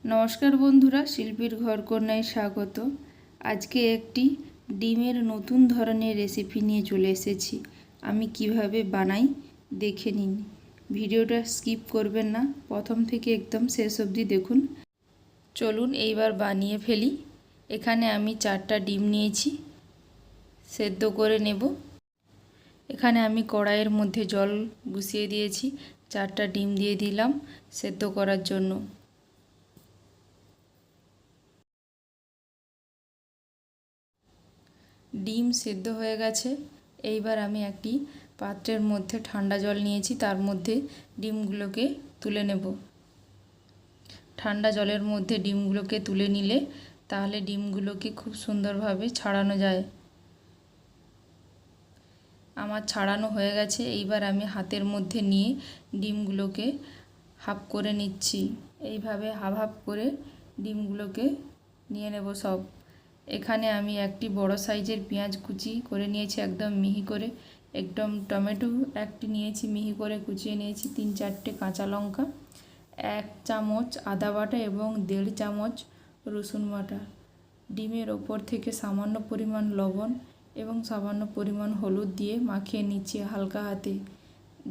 নমস্কার বন্ধুরা, শিল্পীর ঘরকন্যায় স্বাগত। আজকে একটি ডিমের নতুন ধরনের রেসিপি নিয়ে চলে এসেছি। আমি কিভাবে বানাই দেখে নিন। ভিডিওটা স্কিপ করবেন না, প্রথম থেকে একদম শেষ অবধি দেখুন। চলুন এইবার বানিয়ে ফেলি। এখানে আমি 4টা ডিম নিয়েছি, সেদ্ধ করে নেব। এখানে আমি কড়াইয়ের মধ্যে জল বসিয়ে দিয়েছি, 4টা ডিম দিয়ে দিলাম সেদ্ধ করার জন্য। ডিম সেদ্ধ হয়ে গেছে। এইবার আমি একটি পাত্রের মধ্যে ঠান্ডা জল নিয়েছি, তার মধ্যে ডিমগুলোকে তুলে নেব। ঠান্ডা জলের মধ্যে ডিমগুলোকে তুলে নিলে তাহলে ডিমগুলোকে খুব সুন্দরভাবে ছাড়ানো যায়। আমার ছাড়ানো হয়ে গেছে। এইবার আমি হাতের মধ্যে নিয়ে ডিমগুলোকে হাফ করে নিচ্ছি। এইভাবে হাফ হাফ করে ডিমগুলোকে নিয়ে নেব সব। এখানে আমি একটি বড় সাইজের পেঁয়াজ কুচি করে নিয়েছি, একদম মিহি করে। একদম টমেটো একটি নিয়েছি, মিহি করে কুচিয়ে নিয়েছি। 3-4টে কাঁচা লঙ্কা, 1 চামচ আদা বাটা এবং 1.5 চামচ রসুন বাটা। ডিমের ওপর থেকে সামান্য পরিমাণ লবণ এবং সামান্য পরিমাণ হলুদ দিয়ে মাখিয়ে নিচ্ছি হালকা হাতে,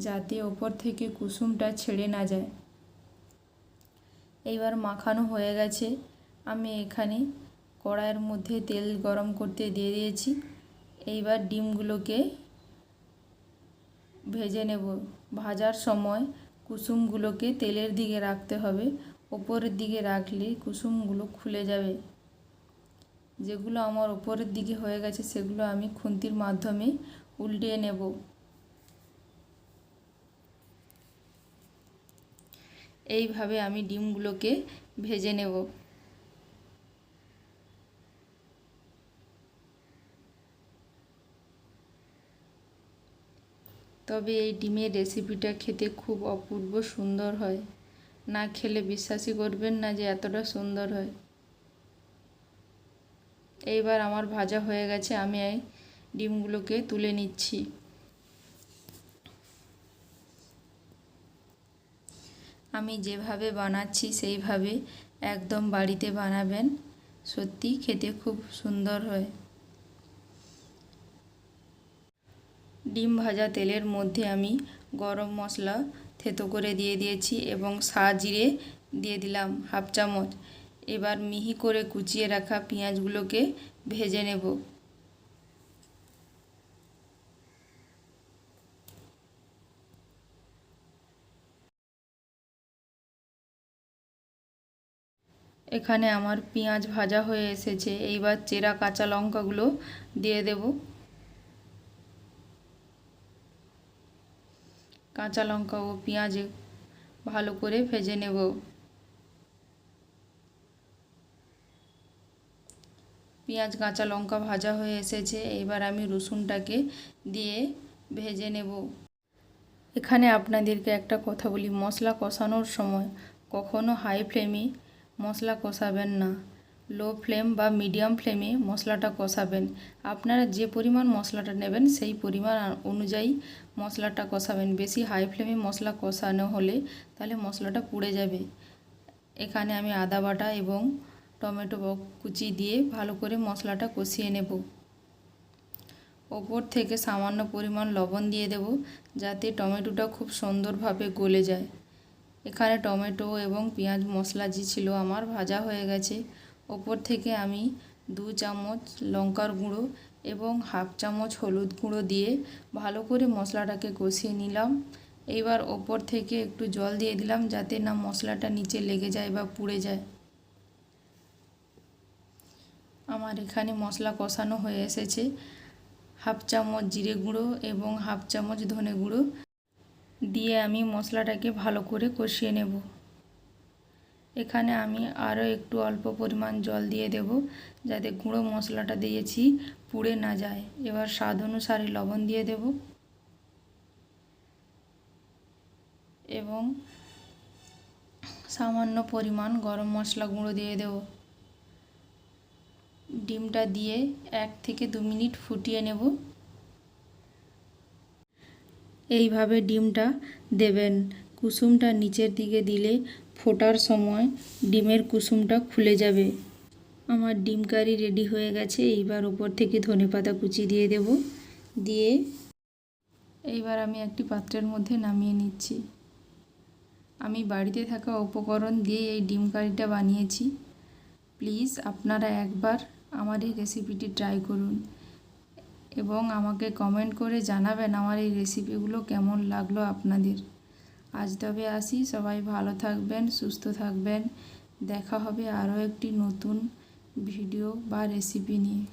যাতে ওপর থেকে কুসুমটা ছেড়ে না যায়। এইবার মাখানো হয়ে গেছে। আমি এখানে কড়াইয়ের মধ্যে তেল গরম করতে দিয়ে দিয়েছি। এইবার ডিমগুলোকে ভেজে নেব। ভাজার সময় কুসুমগুলোকে তেলের দিকে রাখতে হবে, ওপরের দিকে রাখলে কুসুমগুলো খুলে যাবে। যেগুলো আমার ওপরের দিকে হয়ে গেছে সেগুলো আমি খুন্তির মাধ্যমে উল্টিয়ে নেব। এইভাবে আমি ডিমগুলোকে ভেজে নেব। তবে এই ডিমের রেসিপিটা খেতে খুব অপূর্ব সুন্দর হয়। না খেলে বিশ্বাসই করবেন না যে এতটা সুন্দর হয়। এইবার আমার ভাজা হয়ে গেছে, আমি এই ডিমগুলোকে তুলে নিচ্ছি। আমি যেভাবে বানাচ্ছি সেইভাবে একদম বাড়িতে বানাবেন, সত্যি খেতে খুব সুন্দর হয়। ডিম ভাজা তেলের মধ্যে আমি গরম মশলা থেতো করে দিয়ে দিয়েছি এবং জিরে দিয়ে দিলাম হাফ চামচ। এবার মিহি করে কুচিয়ে রাখা পেঁয়াজগুলোকে ভেজে নেব। এখানে আমার পেঁয়াজ ভাজা হয়ে এসেছে। এইবার চেরা কাঁচা লঙ্কাগুলো দিয়ে দেব। কাঁচা লঙ্কা ও পেঁয়াজ ভালো করে ভেজে নেব। পেঁয়াজ কাঁচা লঙ্কা ভাজা হয়ে এসেছে। এবার আমি রসুনটাকে দিয়ে ভেজে নেব। এখানে আপনাদেরকে একটা কথা বলি, মশলা কষানোর সময় কখনো হাই ফ্লেমে মশলা কষাবেন না, লো ফ্লেম বা মিডিয়াম ফ্লেমে মশলাটা কষাবেন। আপনারা যে পরিমাণ মশলাটা নেবেন সেই পরিমাণ অনুযায়ী মশলাটা কষাবেন। বেশি হাই ফ্লেমে মশলা কষানো হলে তাহলে মশলাটা পুড়ে যাবে। এখানে আমি আদা বাটা এবং টমেটো কুচি দিয়ে ভালো করে মশলাটা কষিয়ে নেব। ওপর থেকে সামান্য পরিমাণ লবণ দিয়ে দেব, যাতে টমেটোটা খুব সুন্দরভাবে গলে যায়। এখানে টমেটো এবং পেঁয়াজ মশলা যে ছিল আমার ভাজা হয়ে গেছে। ওপর থেকে আমি 2 চামচ লঙ্কার গুঁড়ো এবং হাফ চামচ হলুদ গুঁড়ো দিয়ে ভালো করে মশলাটাকে কষিয়ে নিলাম। এইবার ওপর থেকে একটু জল দিয়ে দিলাম, যাতে না মশলাটা নিচে লেগে যায় বা পুড়ে যায়। আমার এখানে মশলা কষানো হয়ে এসেছে। হাফ চামচ জিরে গুঁড়ো এবং হাফ চামচ ধনে গুঁড়ো দিয়ে আমি মশলাটাকে ভালো করে কষিয়ে নেব। এখানে আমি আরও একটু অল্প পরিমাণ জল দিয়ে দেব, যাতে গুঁড়ো মশলাটা দিয়েছি পুড়ে না যায়। এবার স্বাদ অনুসারে লবণ দিয়ে দেব এবং সামান্য পরিমাণ গরম মশলা গুঁড়ো দিয়ে দেব। ডিমটা দিয়ে 1 থেকে 2 মিনিট ফুটিয়ে নেব। এইভাবে ডিমটা দেবেন। কুসুমটা নিচের দিকে দিলে ফোটার সময় ডিমের কুসুমটা খুলে যাবে। আমার ডিম কারি রেডি হয়ে গেছে। এইবার উপর থেকে ধনেপাতা কুচি দিয়ে দেব। দিয়ে এইবার আমি একটি পাত্রের মধ্যে নামিয়ে নিচ্ছি। আমি বাড়িতে থাকা উপকরণ দিয়ে এই ডিম কারিটা বানিয়েছি। প্লিজ আপনারা একবার আমার এই রেসিপিটি ট্রাই করুন এবং আমাকে কমেন্ট করে জানাবেন আমার এই রেসিপিগুলো কেমন লাগলো আপনাদের। আজ তবে আসি, সবাই ভালো থাকবেন, সুস্থ থাকবেন। দেখা হবে আরও একটি নতুন ভিডিও বা রেসিপি নিয়ে।